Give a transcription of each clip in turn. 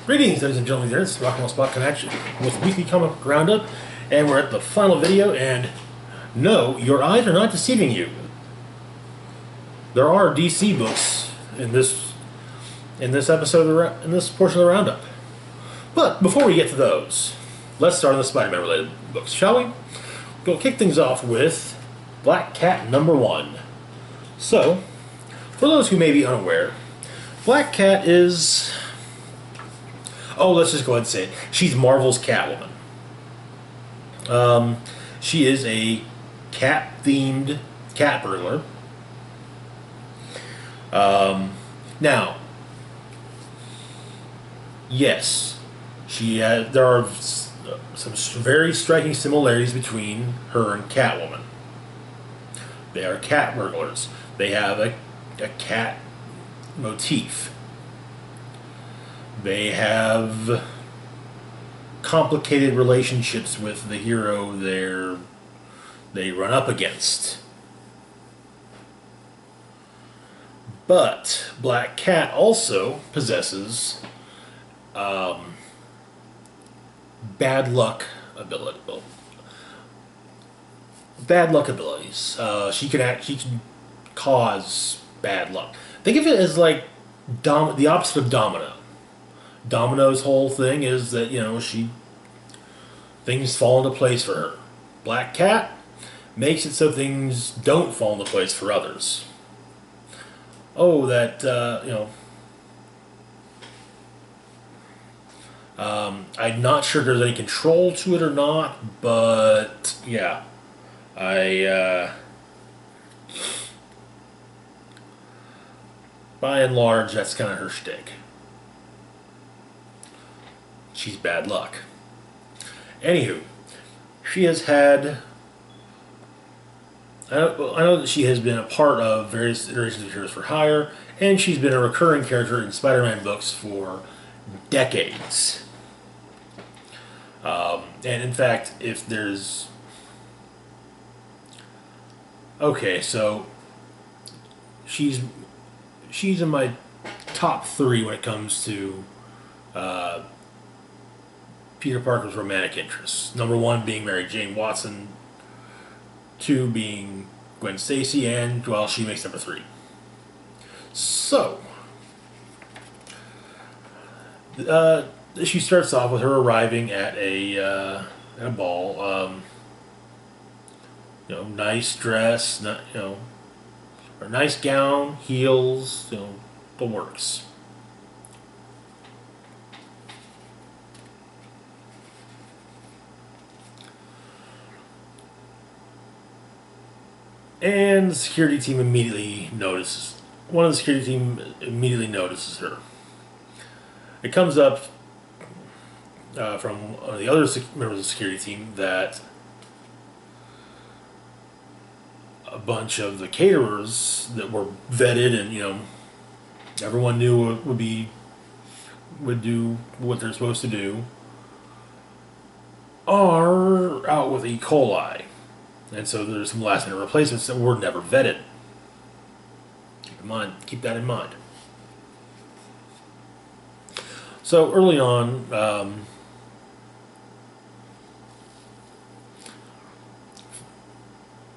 Greetings, ladies and gentlemen. This is Rock and Roll Spot Connection with Weekly Comic Roundup, and we're at the final video. And no, your eyes are not deceiving you. There are DC books in this episode in this portion of the roundup. But before we get to those, let's start on the Spider-Man related books, shall we? We'll kick things off with Black Cat #1. So, for those who may be unaware, Black Cat is... Oh, let's just go ahead and say it. She's Marvel's Catwoman. She is a cat-themed cat burglar. Now, yes, there are some very striking similarities between her and Catwoman. They are cat burglars. They have a cat motif. They have complicated relationships with the hero they run up against. But Black Cat also possesses bad luck abilities. She can cause bad luck. Think of it as like the opposite of Domino. Domino's whole thing is that, things fall into place for her. Black Cat makes it so things don't fall into place for others. Oh, I'm not sure if there's any control to it or not, but yeah, by and large, that's kind of her shtick. She's bad luck. Anywho, she has had... I know that she has been a part of various iterations of Heroes for Hire, and she's been a recurring character in Spider-Man books for decades. And in fact, if there's... Okay, so she's in my top 3 when it comes to Peter Parker's romantic interests. Number 1 being Mary Jane Watson, 2 being Gwen Stacy, and, well, she makes number 3. So, she starts off with her arriving at a ball. Nice dress, or nice gown, heels, the works. And the security team immediately notices. One of the security team immediately notices her. It comes up from one of the other members of the security team that a bunch of the caterers that were vetted and everyone knew would do what they're supposed to do are out with E. coli. And so there's some last minute replacements that were never vetted. Keep that in mind. So early on,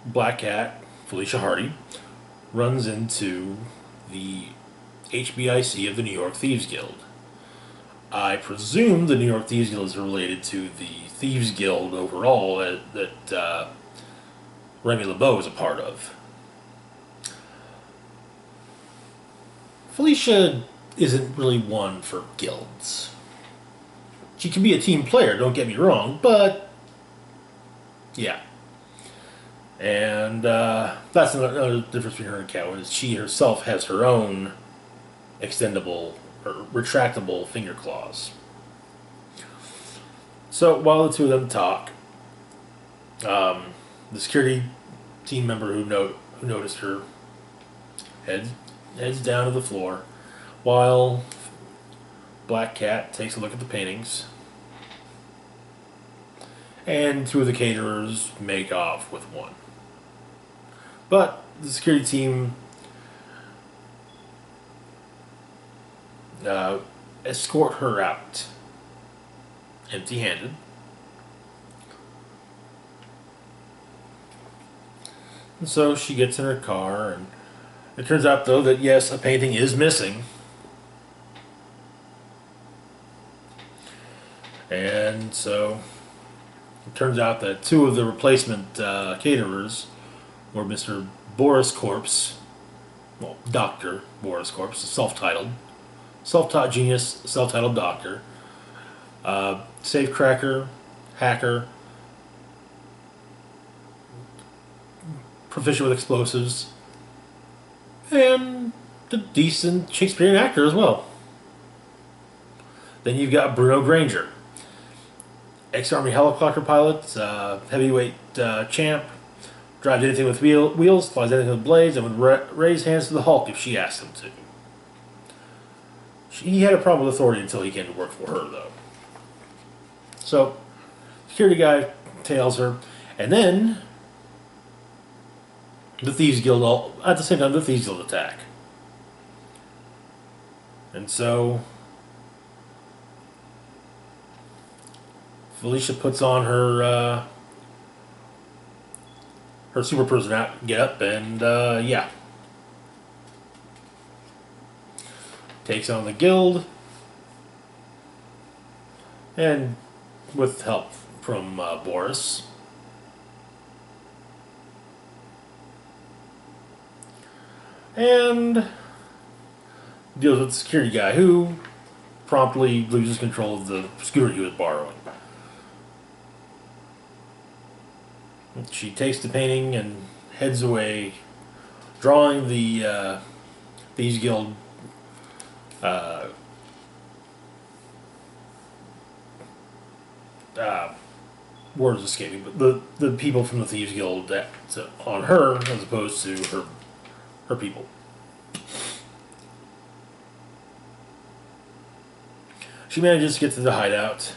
Black Cat, Felicia Hardy, runs into the HBIC of the New York Thieves Guild. I presume the New York Thieves Guild is related to the Thieves Guild overall that Remy LeBeau is a part of. Felicia isn't really one for guilds. She can be a team player, don't get me wrong, but yeah. And that's another difference between her and Catwoman, is she herself has her own extendable or retractable finger claws. So while the two of them talk, the security team member who noticed her heads down to the floor, while Black Cat takes a look at the paintings, and 2 of the caterers make off with one. But the security team escort her out empty-handed. And so she gets in her car, and it turns out, though, that yes, a painting is missing. And so it turns out that two of the replacement caterers were Mr. Boris Corpse, well, Dr. Boris Corpse, self-titled, self-taught genius, self-titled doctor, safecracker, hacker, proficient with explosives, and a decent Shakespearean actor as well. Then you've got Bruno Granger, ex-Army helicopter pilot, heavyweight champ, drives anything with wheels, flies anything with blades, and would raise hands to the Hulk if she asked him to. He had a problem with authority until he came to work for her, though. So, security guy tails her, and then the Thieves Guild, at the same time, the Thieves Guild attack. And so Felicia puts on her her super person out get up, and yeah, takes on the guild, and with help from Boris. And deals with the security guy, who promptly loses control of the scooter he was borrowing. She takes the painting and heads away, drawing the Thieves Guild words escaping, but the people from the Thieves Guild on her as opposed to her people. She manages to get to the hideout,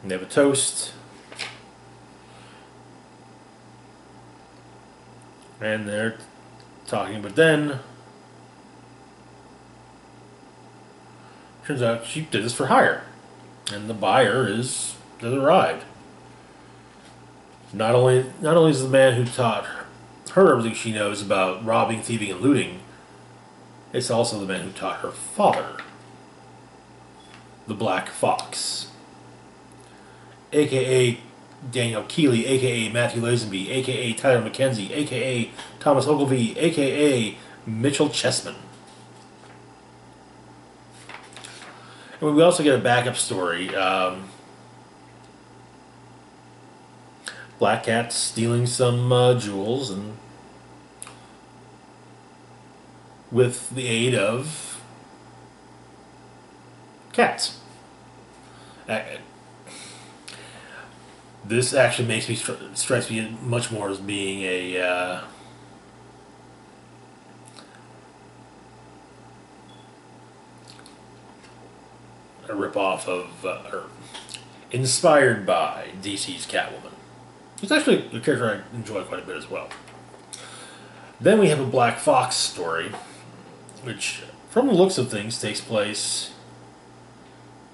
and they have a toast, and they're talking, but then turns out she did this for hire, and the buyer has arrived. Not only is the man who taught her everything she knows about robbing, thieving, and looting, it's also the man who taught her father, the Black Fox, a.k.a. Daniel Keeley, a.k.a. Matthew Lazenby, a.k.a. Tyler McKenzie, a.k.a. Thomas Ogilvy, a.k.a. Mitchell Chessman. And we also get a backup story. Black Cat's stealing some jewels, and with the aid of cats. This actually makes me strikes me much more as being a ripoff of, or inspired by DC's Catwoman. It's actually a character I enjoy quite a bit as well. Then we have a Black Fox story, which, from the looks of things, takes place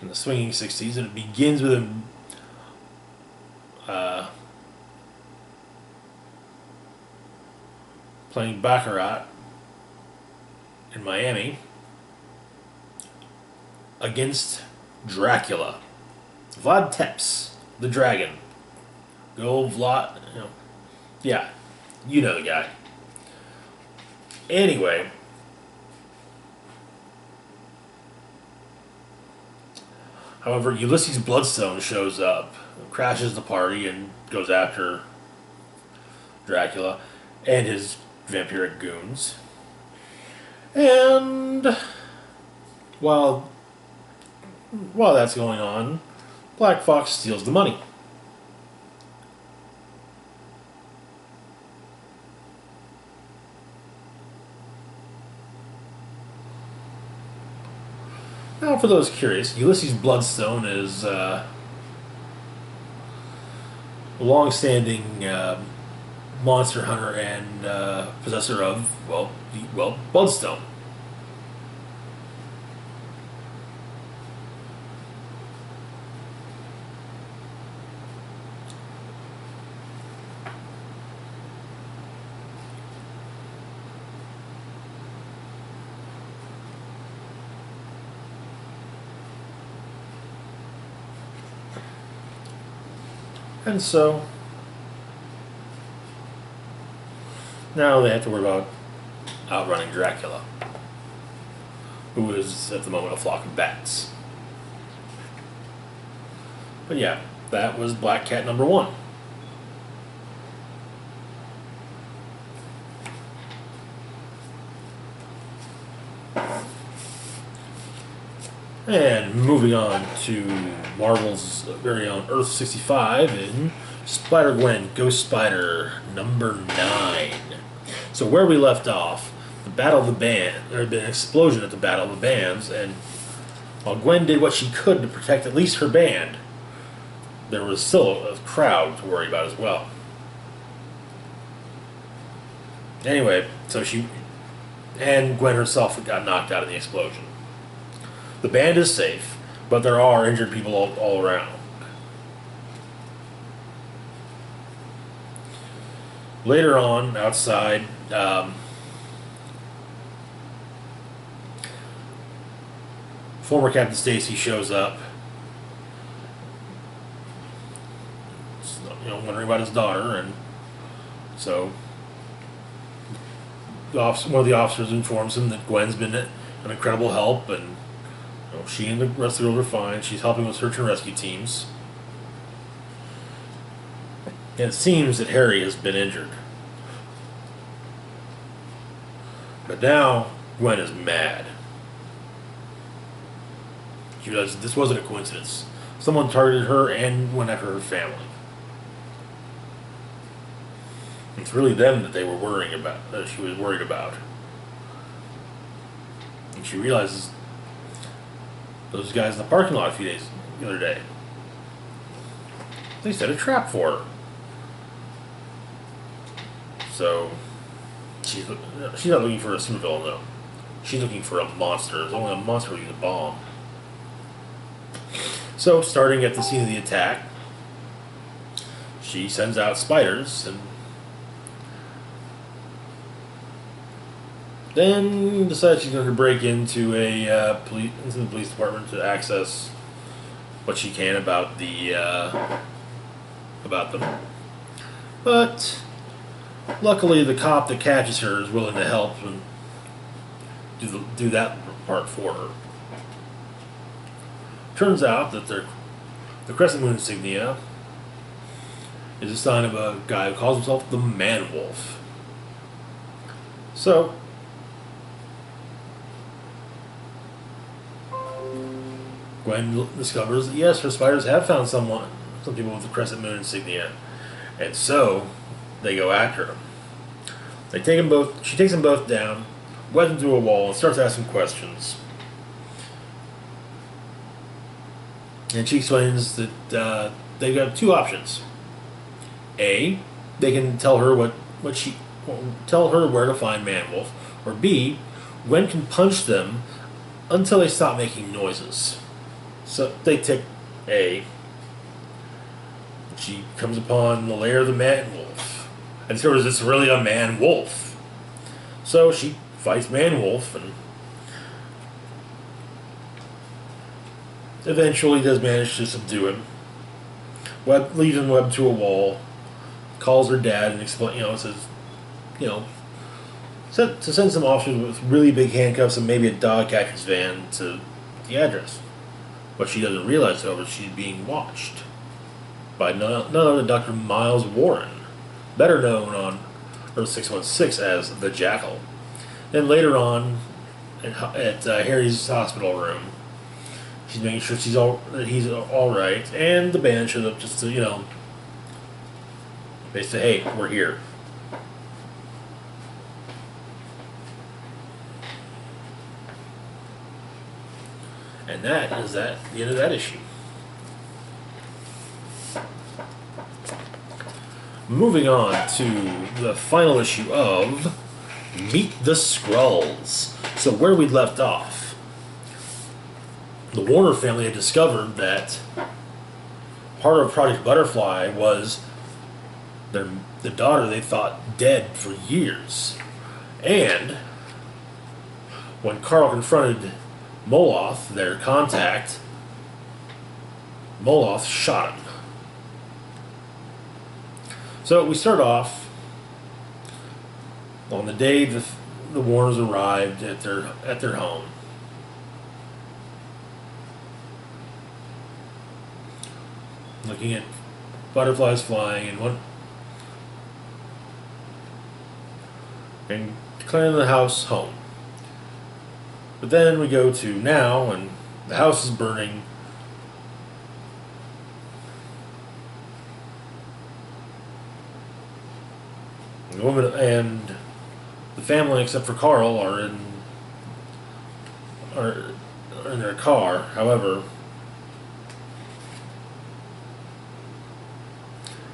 in the swinging 60s, and it begins with him playing Baccarat in Miami against Dracula. Vlad Tepes, the dragon. Good old Vlad, you know. Yeah, you know the guy. Anyway, however, Ulysses Bloodstone shows up, crashes the party, and goes after Dracula and his vampiric goons. And while that's going on, Black Fox steals the money. Now, for those curious, Ulysses Bloodstone is a long-standing monster hunter and possessor of, well, Bloodstone. And so now they have to worry about outrunning Dracula, who is at the moment a flock of bats. But yeah, that was Black Cat number 1. And moving on to Marvel's very own Earth 65 in Spider-Gwen Ghost Spider number 9. So where we left off, the Battle of the Band, there had been an explosion at the Battle of the Bands, and while Gwen did what she could to protect at least her band, there was still a crowd to worry about as well. Anyway, so Gwen herself got knocked out in the explosion. The band is safe, but there are injured people all around. Later on, outside, former Captain Stacy shows up, wondering about his daughter, and so one of the officers informs him that Gwen's been an incredible help, and she and the rest of the girls are fine. She's helping with search and rescue teams. And it seems that Harry has been injured. But now, Gwen is mad. She realizes this wasn't a coincidence. Someone targeted her and went after her family. It's really them that they were worrying about, that she was worried about. And she realizes those guys in the parking lot the other day, they set a trap for her. So she's not looking for a supervillain, though. She's looking for a monster. There's only a monster who uses a bomb. So, starting at the scene of the attack, she sends out spiders, and then decides she's going to break into the police department to access what she can about them. But luckily, the cop that catches her is willing to help and do that part for her. Turns out that the Crescent Moon insignia is a sign of a guy who calls himself the Man-Wolf. So Gwen discovers that yes, her spiders have found some people with the Crescent Moon insignia, and so they go after him. They take them both. She takes them both down, wedges them through a wall, and starts asking questions. And she explains that they've got two options. A, they can tell her tell her where to find Man-Wolf, or B, Gwen can punch them until they stop making noises. So they take A. She comes upon the lair of the Man-Wolf and discovers it's really a Man-Wolf. So she fights Man-Wolf and eventually does manage to subdue him. Leads him webbed to a wall, calls her dad and says, to send some officers with really big handcuffs and maybe a dog catcher's van to the address. What she doesn't realize, however, she's being watched by none other than Dr. Miles Warren, better known on Earth 616 as the Jackal. Then later on, at Harry's hospital room, she's making sure he's all right, and the band shows up just to, they say, hey, we're here. And that is the end of that issue. Moving on to the final issue of Meet the Skrulls. So where we left off, the Warner family had discovered that part of Project Butterfly was the daughter they thought dead for years. And when Carl confronted Moloth, their contact, Moloth shot him. So we start off on the day the Warners arrived at their home. Looking at butterflies flying and declaring the house home. But then we go to now, and the house is burning. The woman and the family, except for Carl, are in their car. However,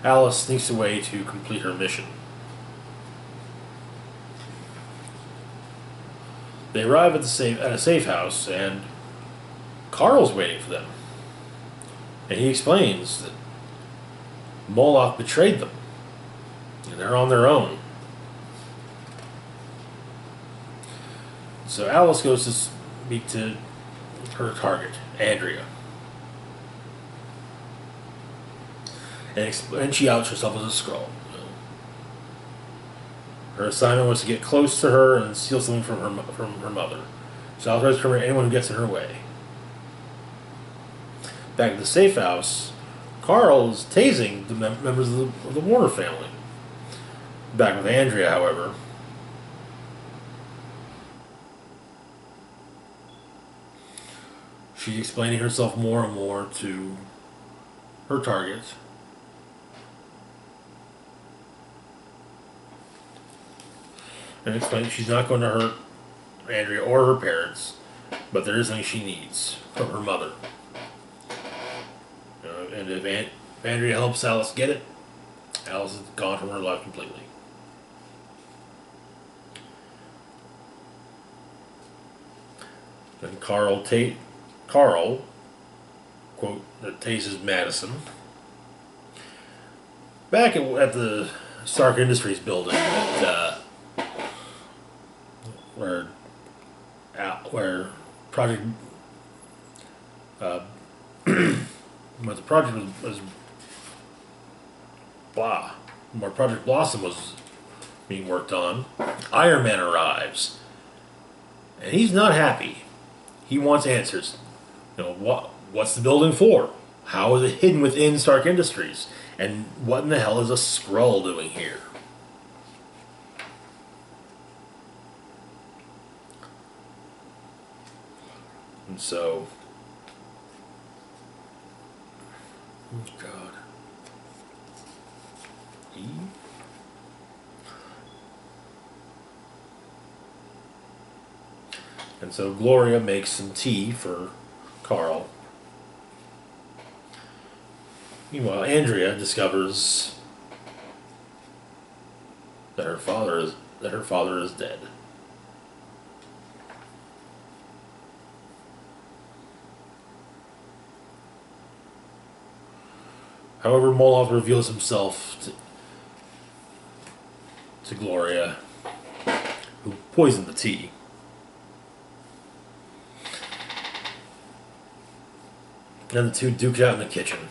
Alice sneaks away to complete her mission. They arrive at a safe house, and Carl's waiting for them. And he explains that Moloch betrayed them, and they're on their own. So Alice goes to speak to her target, Andrea. And she outs herself as a Skrull. Her assignment was to get close to her and steal something from her mother. So I'll try to cover anyone who gets in her way. Back at the safe house, Carl is tasing the members of the Warner family. Back with Andrea, however, she's explaining herself more and more to her target. And explaining she's not going to hurt Andrea or her parents, but there is something she needs from her mother. And if Andrea helps Alice get it, Alice is gone from her life completely. Then Carl, quote, that tases Madison. Back at the Stark Industries building, where Project where the project was blah, where Project Blossom was being worked on, Iron Man arrives, and he's not happy. He wants answers. What's the building for? How is it hidden within Stark Industries? And what in the hell is a Skrull doing here? And so, oh God, and so Gloria makes some tea for Carl. Meanwhile, Andrea discovers that her father is dead. However, Moloch reveals himself to Gloria, who poisoned the tea. And the two duke it out in the kitchen.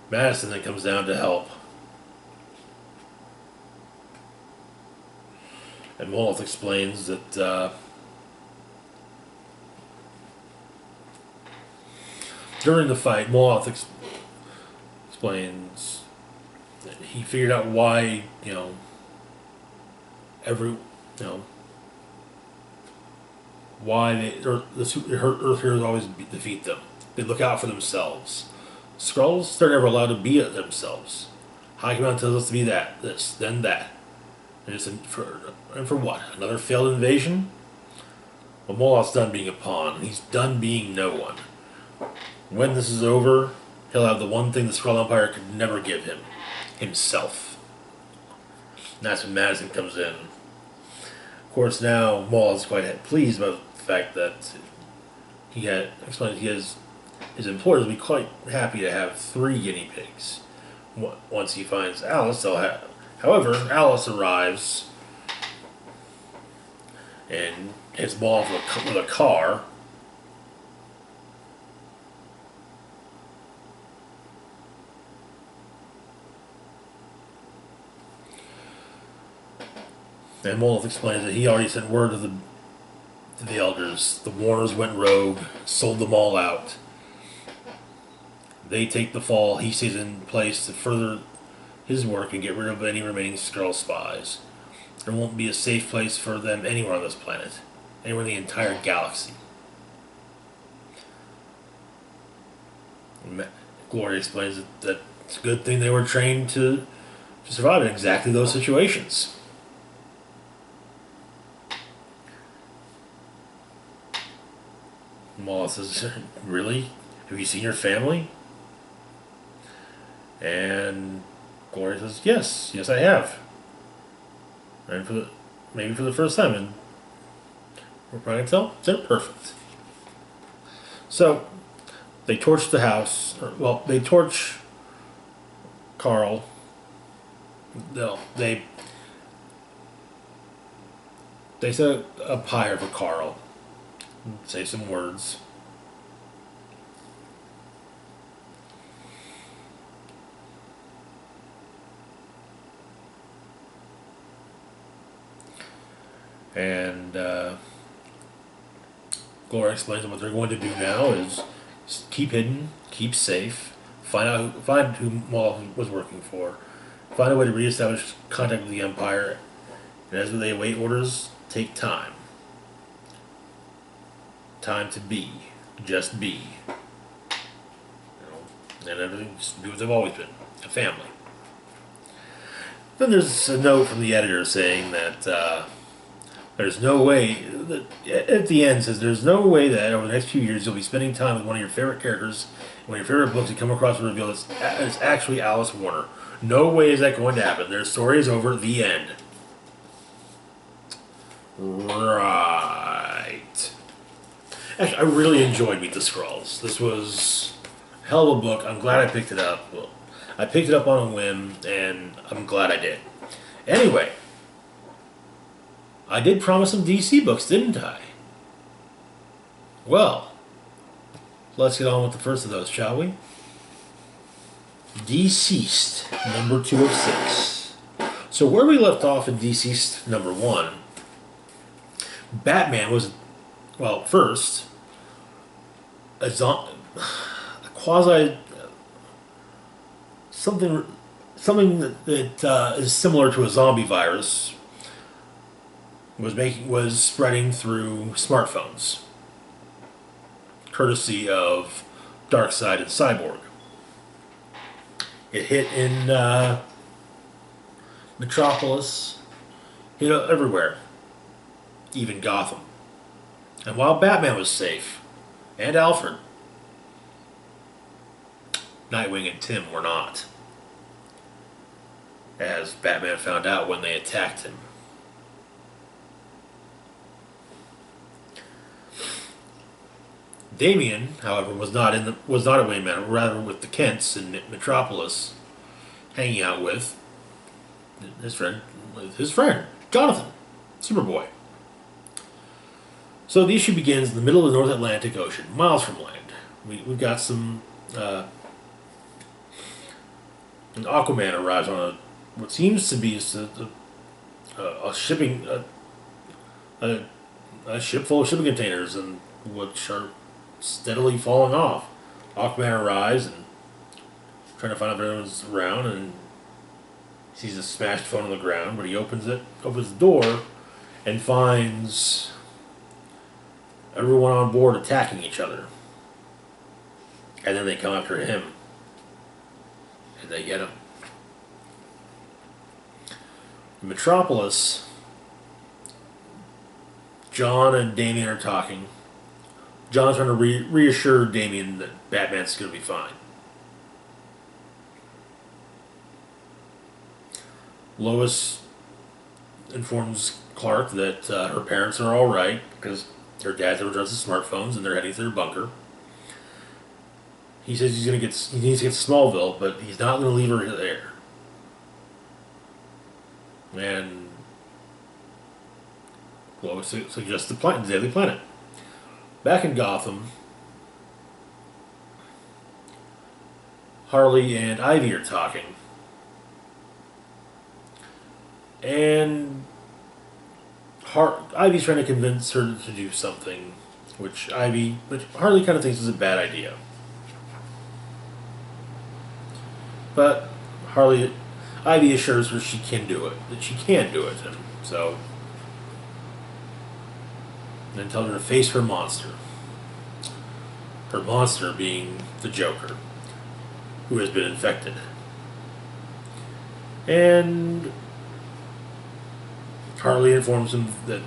Madison then comes down to help. And Moloch explains that during the fight, Moloch explains that he figured out why, why the Earth heroes always defeat them. They look out for themselves. Skrulls, they're never allowed to be themselves. High Command tells us to be that, this, then that. And for what? Another failed invasion? Well, Moloch's done being a pawn. He's done being no one. When this is over, he'll have the one thing the Skrull Empire could never give him. Himself. And that's when Madison comes in. Of course, now Moloch's quite pleased about the fact that he had explained his employers will be quite happy to have 3 guinea pigs. Once he finds Alice, they'll have. However, Alice arrives and hits Moloch with a car. And Moloth explains that he already sent word to the elders. The Warners went rogue, sold them all out. They take the fall. He stays in place to further his work and get rid of any remaining Skrull spies. There won't be a safe place for them anywhere on this planet, anywhere in the entire galaxy. Gloria explains that it's a good thing they were trained to survive in exactly those situations. Moloth says, "Really? Have you seen your family?" And Gloria says, yes, I have. And maybe for the first time, and we're probably gonna tell they're perfect. So they torch the house. They torch Carl. They set a pyre for Carl. Say some words. And Gloria explains that what they're going to do now is keep hidden, keep safe, find who Moloth was working for, find a way to reestablish contact with the Empire, and as they await orders, take time. Time to be, just be. And everything, just be what they've always been, a family. Then there's a note from the editor saying that there's no way, at the end says, there's no way that over the next few years you'll be spending time with one of your favorite characters, one of your favorite books, you come across and reveal it's actually Alice Warner. No way is that going to happen. Their story is over, the end. Right. Actually, I really enjoyed Meet the Skrulls. This was a hell of a book. I'm glad I picked it up. Well, I picked it up on a whim, and I'm glad I did. Anyway, I did promise some DC books, didn't I? Well, let's get on with the first of those, shall we? Deceased, number 2 of 6. So where we left off in Deceased number 1, Batman was, well, first, a quasi, something that is similar to a zombie virus was spreading through smartphones, courtesy of Darkseid and Cyborg. It hit in Metropolis, hit everywhere, even Gotham. And while Batman was safe, and Alfred, Nightwing and Tim were not, as Batman found out when they attacked him. Damian, however, was not a Wayne Manor, rather with the Kents in Metropolis, hanging out with his friend Jonathan, Superboy. So the issue begins in the middle of the North Atlantic Ocean, miles from land. We've got some an Aquaman arrives on what seems to be a shipping a ship full of shipping containers, and which are steadily falling off. Aquaman arrives and trying to find out if everyone's around, and sees a smashed phone on the ground, but he opens the door and finds everyone on board attacking each other. And then they come after him. And they get him. In Metropolis, John and Damian are talking. John's trying to reassure Damian that Batman's going to be fine. Lois informs Clark that her parents are alright because her dad's ever addresses smartphones and they're heading to their bunker. He says he needs to get to Smallville, but he's not going to leave her there. And Lois suggests the Daily Planet. Back in Gotham, Harley and Ivy are talking. And Ivy's trying to convince her to do something, which Harley kind of thinks is a bad idea. But Ivy assures her she can do it, that she can do it, and so then tells her to face her monster. Her monster being the Joker, who has been infected. And Harley informs him that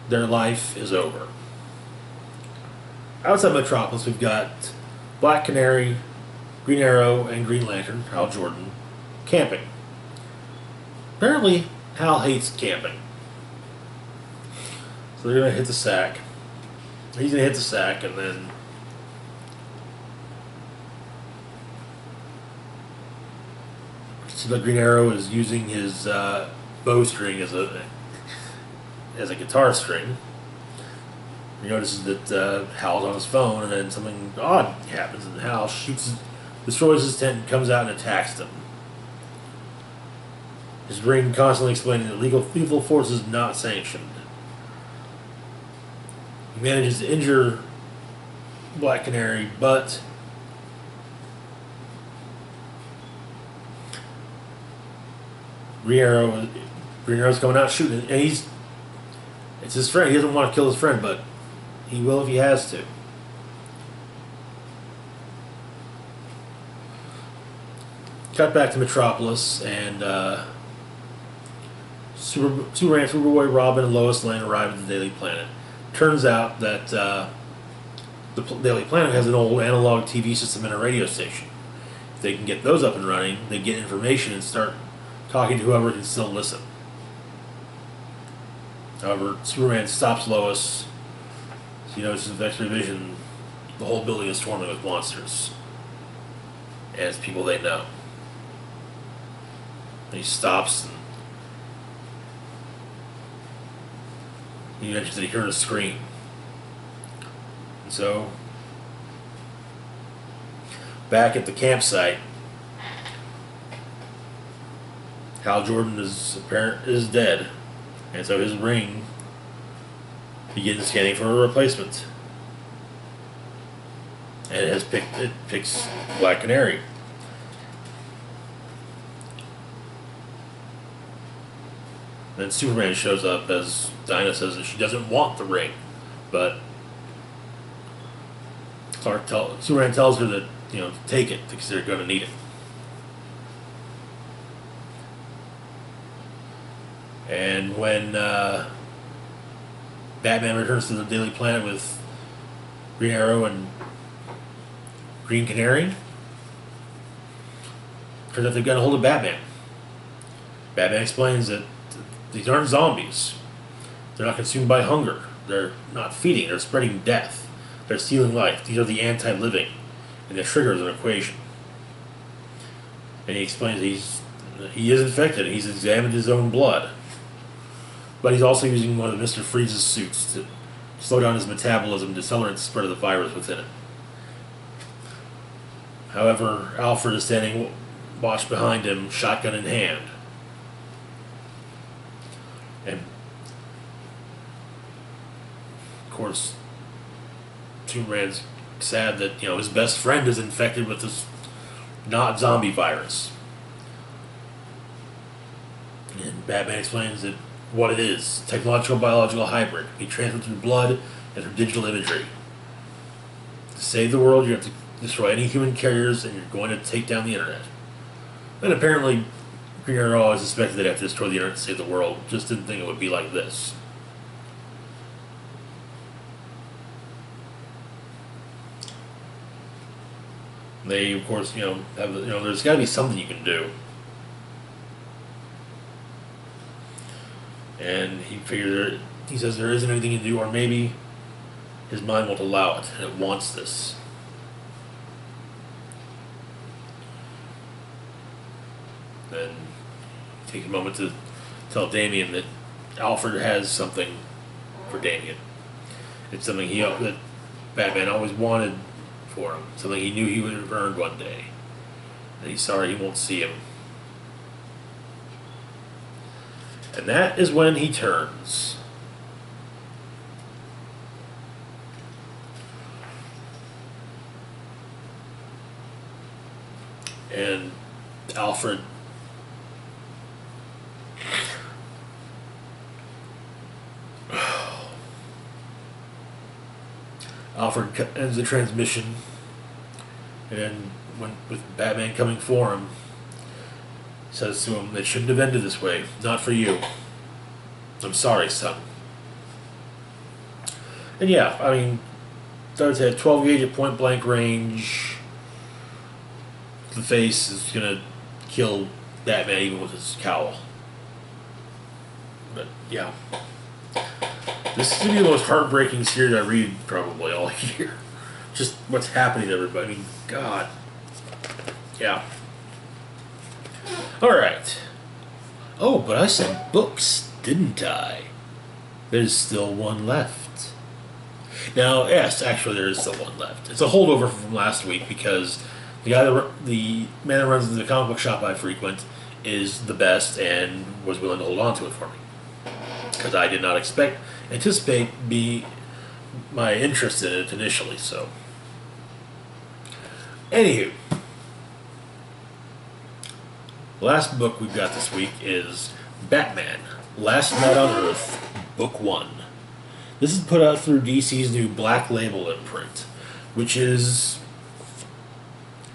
their life is over. Outside Metropolis, we've got Black Canary, Green Arrow, and Green Lantern, Hal Jordan, camping. Apparently, Hal hates camping. So they're going to hit the sack. He's going to hit the sack, and then so the Green Arrow is using his bowstring as a guitar string. He notices that Hal's on his phone, and then something odd happens, and Hal destroys his tent, and comes out and attacks them. His ring constantly explaining that lethal force is not sanctioned. He manages to injure Black Canary, but Green Arrow's coming out shooting, and it's his friend. He doesn't want to kill his friend, but he will if he has to. Cut back to Metropolis, and Superman, Superboy, Robin, and Lois Lane arrive at the Daily Planet. Turns out that the Daily Planet has an old analog TV system and a radio station. If they can get those up and running, they get information and start talking to whoever can still listen. However, Superman stops Lois. So he notices with X-ray vision the whole building is swarming with monsters. And it's people they know. And he stops, and he mentions that he heard a scream. And so, back at the campsite, Hal Jordan is dead, and so his ring begins scanning for a replacement. And it picks Black Canary. Then Superman shows up as Dinah says that she doesn't want the ring, but Superman tells her that, to take it because they're going to need it. And when Batman returns to the Daily Planet with Green Arrow and Green Canary, turns out they've got a hold of Batman. Batman explains that these aren't zombies. They're not consumed by hunger. They're not feeding. They're spreading death. They're stealing life. These are the anti-living. And the trigger is an equation. And he explains he is infected. He's examined his own blood. But he's also using one of Mr. Freeze's suits to slow down his metabolism to accelerate the spread of the virus within it. However, Alfred is standing watch behind him, shotgun in hand. And, of course, Superman's sad that, his best friend is infected with this not zombie virus. And Batman explains that what it is, technological biological hybrid, can be transferred through blood and through digital imagery. To save the world, you have to destroy any human carriers, and you're going to take down the internet. And apparently, Green Arrow always suspected they'd have to destroy the internet to save the world, just didn't think it would be like this. They, of course, there's got to be something you can do. And he says there isn't anything you can do, or maybe his mind won't allow it, and it wants this. Then he takes a moment to tell Damian that Alfred has something for Damian. It's something that Batman always wanted for him, something he knew he would have earned one day. And he's sorry he won't see him. And that is when he turns. And Alfred ends the transmission, and with Batman coming for him, says to him, "It shouldn't have ended this way. Not for you. I'm sorry, son." And yeah, I mean, starts at 12 gauge at point blank range. The face is gonna kill Batman even with his cowl. But yeah, this is gonna be the most heartbreaking series I read probably all year. Just what's happening to everybody. I mean, God. Yeah. All right. Oh, but I said books, didn't I? There's still one left. Now, yes, actually, there is still one left. It's a holdover from last week because the man that runs the comic book shop I frequent is the best and was willing to hold on to it for me because I did not anticipate my interest in it initially. So, anywho, the last book we've got this week is Batman: Last Night on Earth, Book 1. This is put out through DC's new Black Label imprint, which is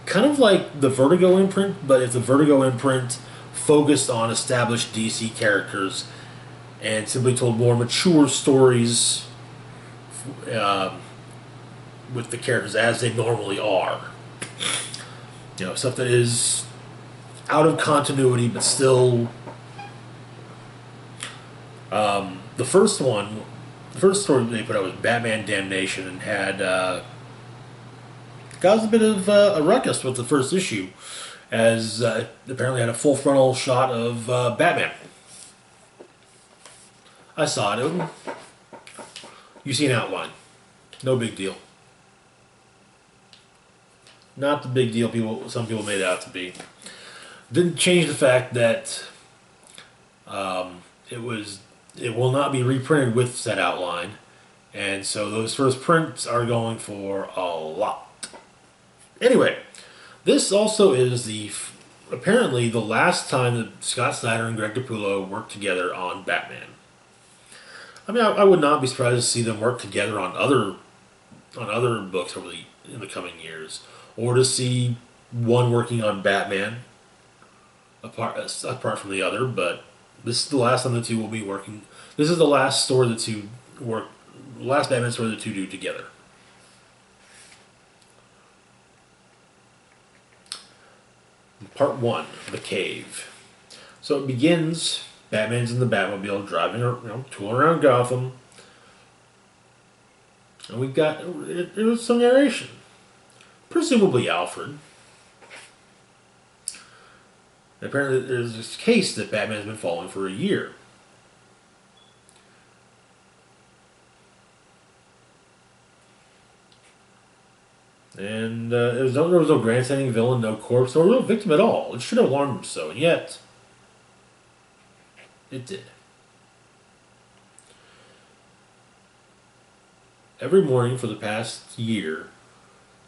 kind of like the Vertigo imprint, but it's a Vertigo imprint focused on established DC characters and simply told more mature stories with the characters as they normally are. You know, stuff that is out of continuity, but still. The first story they put out was Batman Damnation, and had caused a bit of a ruckus with the first issue, as apparently had a full frontal shot of Batman. I saw it. You see an outline. No big deal. Not the big deal some people made it out to be. Didn't change the fact that it will not be reprinted with said outline, and so those first prints are going for a lot. Anyway, this also is apparently the last time that Scott Snyder and Greg Capullo worked together on Batman. I mean, I would not be surprised to see them work together on other books in the coming years, or to see one working on Batman apart from the other. But this is the last time the two will be working. This is the last story the two work. Last Batman story the two do together. Part 1, The Cave. So it begins, Batman's in the Batmobile driving, tooling around Gotham. And we've got, it was some narration. Presumably Alfred. And apparently there's this case that Batman's been following for a year. And there was no grandstanding villain, no corpse, no real victim at all. It should have alarmed him so, and yet it did. Every morning for the past year,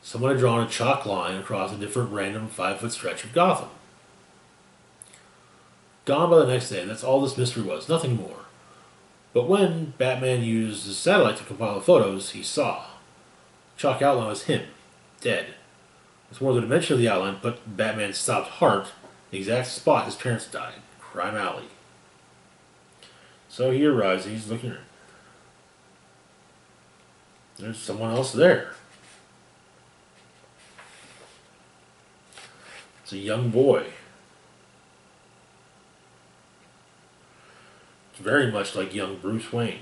someone had drawn a chalk line across a different random 5-foot stretch of Gotham. Gone by the next day, that's all this mystery was, nothing more. But when Batman used his satellite to compile the photos, he saw. Chalk outline was him, dead. It's more the dimension of the outline put Batman's stopped heart the exact spot his parents died, Crime Alley. So he arrives and he's looking at it. There's someone else there. It's a young boy. It's very much like young Bruce Wayne.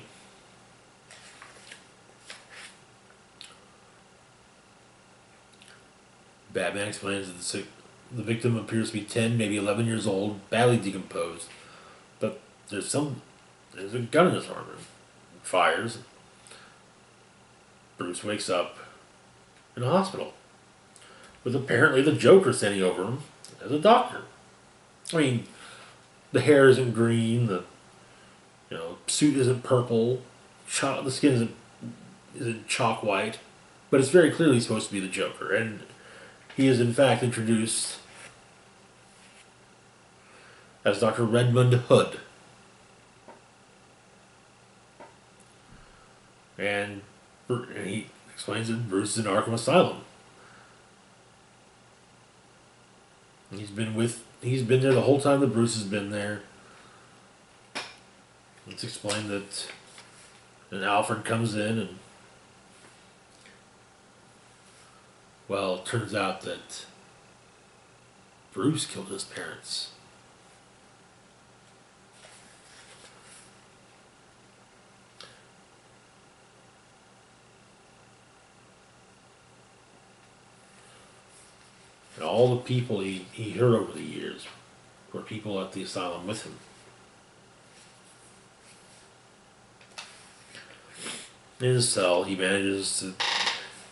Batman explains that the victim appears to be 10, maybe 11 years old, badly decomposed, but there's a gun in his arm. It fires. Bruce wakes up in a hospital with apparently the Joker standing over him as a doctor. I mean, the hair isn't green, the suit isn't purple, the skin isn't chalk white, but it's very clearly supposed to be the Joker, and he is in fact introduced as Dr. Redmond Hood. And he explains that Bruce is in Arkham Asylum. He's been there the whole time that Bruce has been there. It's explained that and Alfred comes in and, well, it turns out that Bruce killed his parents. And all the people he heard over the years were people at the asylum with him. In his cell, he manages to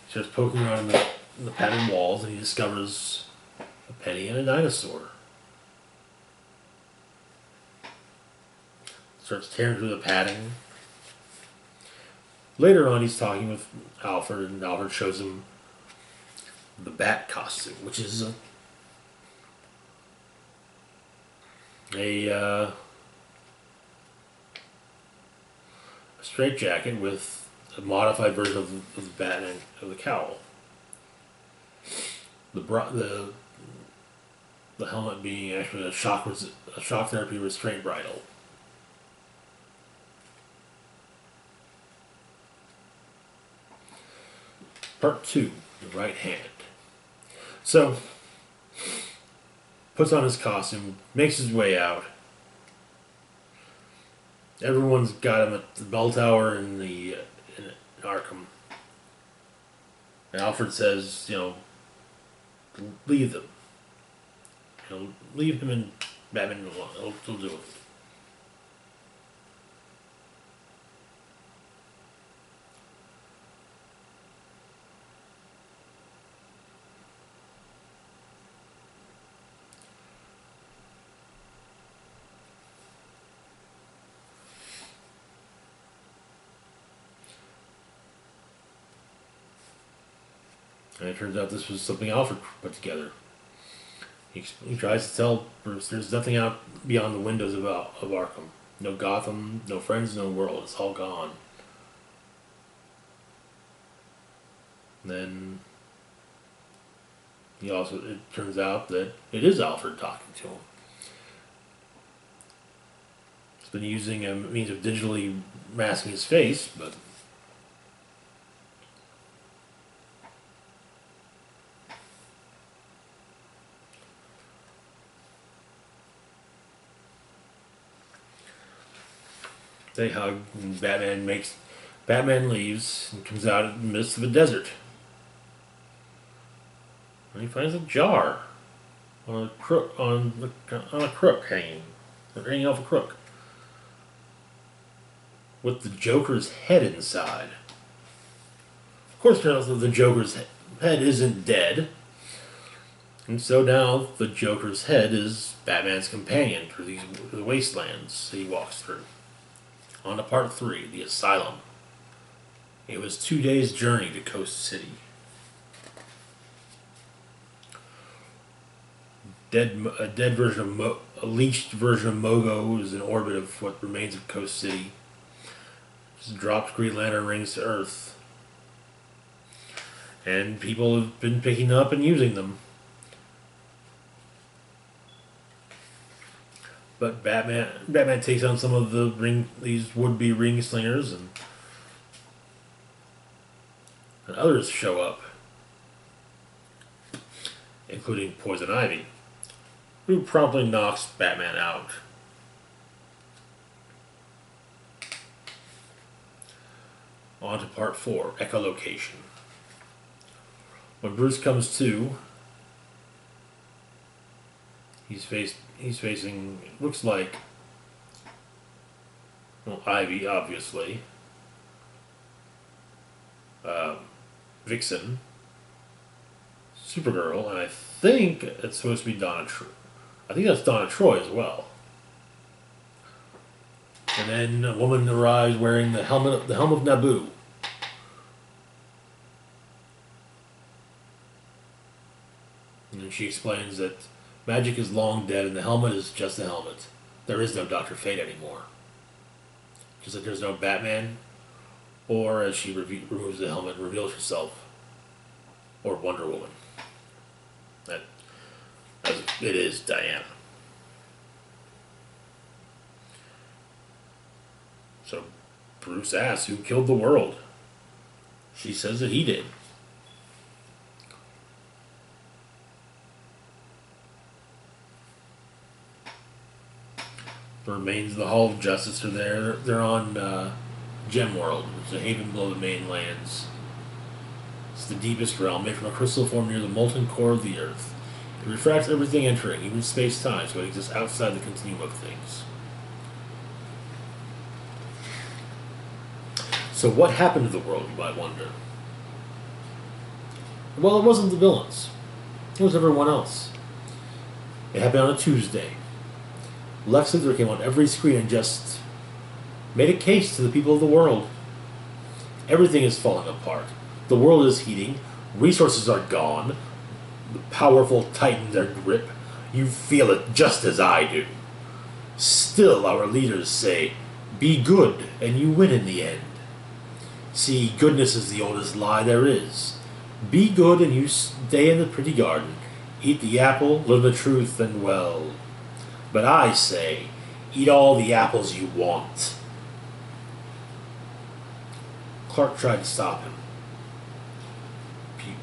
start poking around the patterned walls, and he discovers a penny and a dinosaur. Starts tearing through the padding. Later on, he's talking with Alfred, and Alfred shows him the bat costume, which is a straight jacket with a modified version of the bat and of the cowl. The helmet being actually a shock therapy restraint bridle. Part 2, the right hand. So, puts on his costume, makes his way out. Everyone's got him at the bell tower in Arkham. And Alfred says, leave them. Leave him and Batman alone. He'll do it. And it turns out this was something Alfred put together. He tries to tell Bruce there's nothing out beyond the windows of Arkham. No Gotham, no friends, no world. It's all gone. And then it turns out that it is Alfred talking to him. He's been using a means of digitally masking his face, but they hug, and Batman leaves and comes out in the midst of a desert. And he finds a jar on a crook hanging off a crook, with the Joker's head inside. Of course, it turns out that the Joker's head isn't dead, and so now the Joker's head is Batman's companion through the wastelands that he walks through. On to part 3, the asylum. It was 2 days' journey to Coast City. A leached version of Mogo is in orbit of what remains of Coast City. Just dropped Green Lantern rings to Earth. And people have been picking up and using them. But Batman takes on some of these would-be ring slingers, and others show up, including Poison Ivy, who promptly knocks Batman out. On to part 4, echolocation. When Bruce comes to, he's facing, looks like, Ivy, obviously, Vixen, Supergirl, and I think it's supposed to be Donna Troy. I think that's Donna Troy as well. And then a woman arrives wearing the helm of Naboo. And she explains that magic is long dead and the helmet is just a helmet. There is no Dr. Fate anymore. Just like there's no Batman, or as she removes the helmet and reveals herself, or Wonder Woman. That, as it is Diana. So Bruce asks who killed the world. She says that he did. The remains of the Hall of Justice are there. They're on Gem World, which is a haven below the mainlands. It's the deepest realm, made from a crystal formed near the molten core of the Earth. It refracts everything entering, even space-time, so it exists outside the continuum of things. So what happened to the world, you might wonder? Well, it wasn't the villains. It was everyone else. It happened on a Tuesday. Lex Luthor came on every screen and just made a case to the people of the world. Everything is falling apart. The world is heating. Resources are gone. The powerful tighten their grip. You feel it just as I do. Still, our leaders say, be good and you win in the end. See, goodness is the oldest lie there is. Be good and you stay in the pretty garden. Eat the apple, learn the truth, and well. But I say, eat all the apples you want. Clark tried to stop him.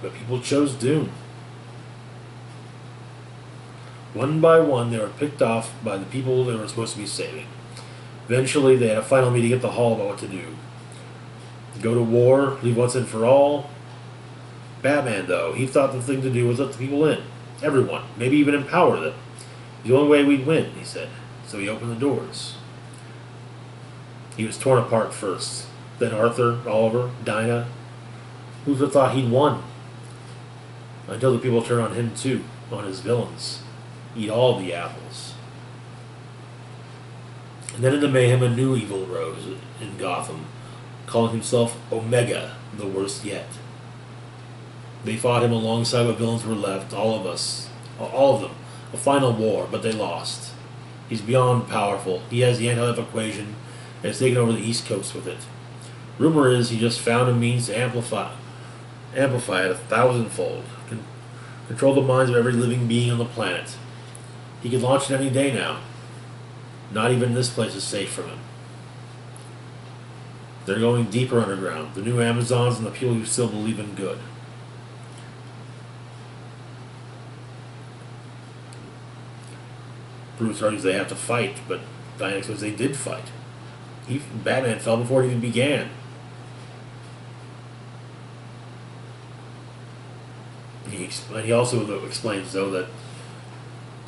But people chose Doom. One by one, they were picked off by the people they were supposed to be saving. Eventually, they had a final meeting at the hall about what to do. Go to war, leave once and for all. Batman, though, he thought the thing to do was let the people in. Everyone. Maybe even empower them. The only way we'd win, he said. So he opened the doors. He was torn apart first. Then Arthur, Oliver, Dinah. Who'd have thought he'd won? Until the people turned on him too, on his villains. Eat all the apples. And then in the mayhem, a new evil rose in Gotham, calling himself Omega, the worst yet. They fought him alongside what villains were left, all of them. A final war, but they lost. He's beyond powerful. He has the anti-life equation and has taken over the East Coast with it. Rumor is he just found a means to amplify it 1,000-fold. Control the minds of every living being on the planet. He could launch it any day now. Not even this place is safe from him. They're going deeper underground. The new Amazons and the people who still believe in good. Bruce argues they have to fight, but Diana says they did fight. Batman fell before it even began. He also explains, though, that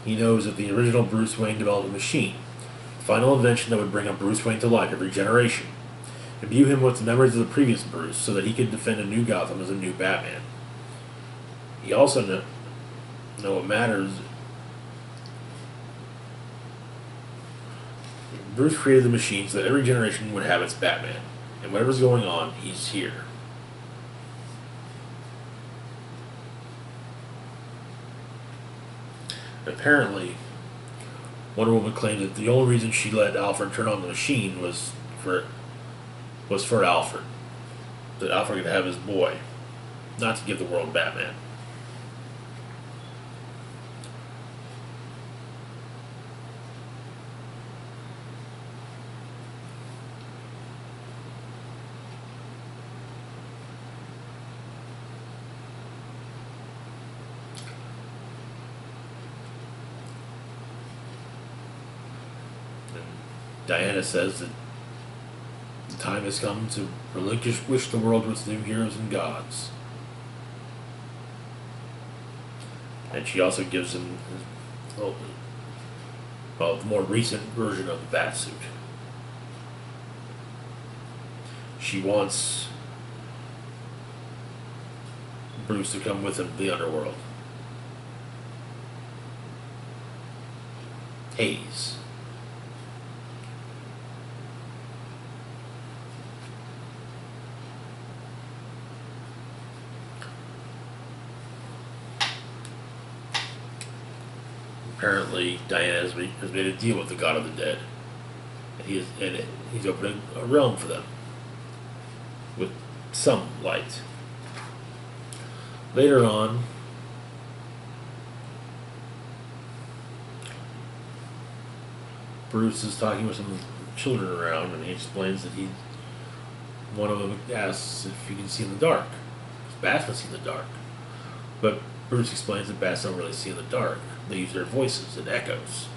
he knows that the original Bruce Wayne developed a machine, a final invention that would bring up Bruce Wayne to life every generation, imbue him with the memories of the previous Bruce so that he could defend a new Gotham as a new Batman. He also know what matters. Bruce created the machine so that every generation would have its Batman, and whatever's going on, he's here. Apparently, Wonder Woman claimed that the only reason she let Alfred turn on the machine was for Alfred. That Alfred could have his boy, not to give the world Batman. Diana says that the time has come to relinquish the world to its new heroes and gods. And she also gives him the more recent version of the Batsuit. She wants Bruce to come with him to the underworld. Apparently, Diana has made a deal with the God of the Dead, and he's opening a realm for them with some light. Later on, Bruce is talking with some children around, and he explains that one of them asks if he can see in the dark. Bats can see in the dark. But Bruce explains that bats don't really see in the dark. They use their voices and echoes.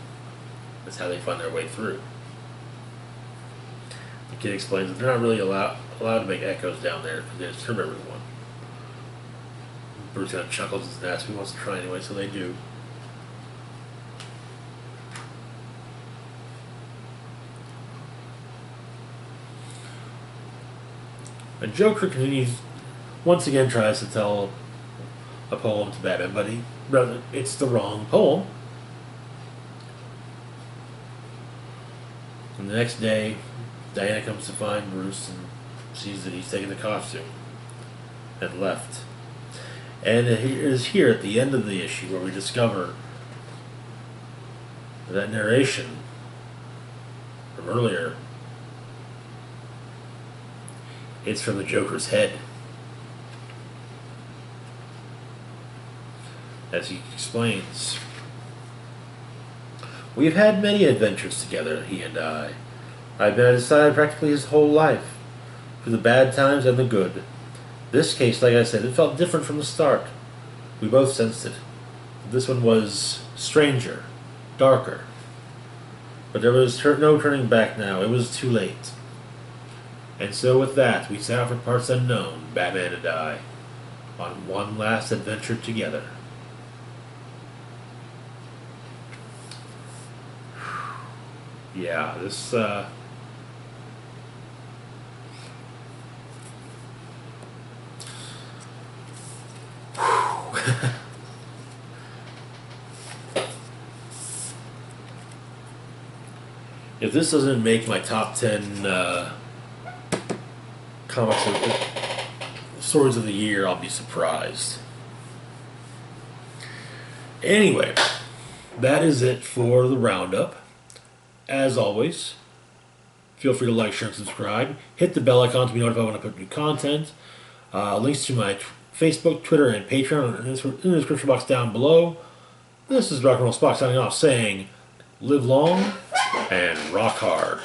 That's how they find their way through. The kid explains that they're not really allowed to make echoes down there because they disturb everyone. Bruce kind of chuckles and asks if he wants to try anyway, so they do. A Joker continues, once again tries to tell a poem to Batman, but it's the wrong poem. And the next day, Diana comes to find Bruce and sees that he's taken the costume and left. And it is here at the end of the issue where we discover that narration from earlier. It's from the Joker's head. As he explains, "We've had many adventures together, he and I. I've been at his side practically his whole life, through the bad times and the good. This case, like I said, it felt different from the start. We both sensed it. This one was stranger, darker. But there was no turning back now. It was too late. And so with that, we set out for parts unknown, Batman and I, on one last adventure together." Yeah, this, if this doesn't make my top 10 comics stories of the year, I'll be surprised. Anyway, that is it for the roundup. As always, feel free to like, share, and subscribe. Hit the bell icon to be notified when I put new content. Links to my Facebook, Twitter, and Patreon are in the description box down below. This is Rock and Roll Spock signing off, saying, live long and rock hard.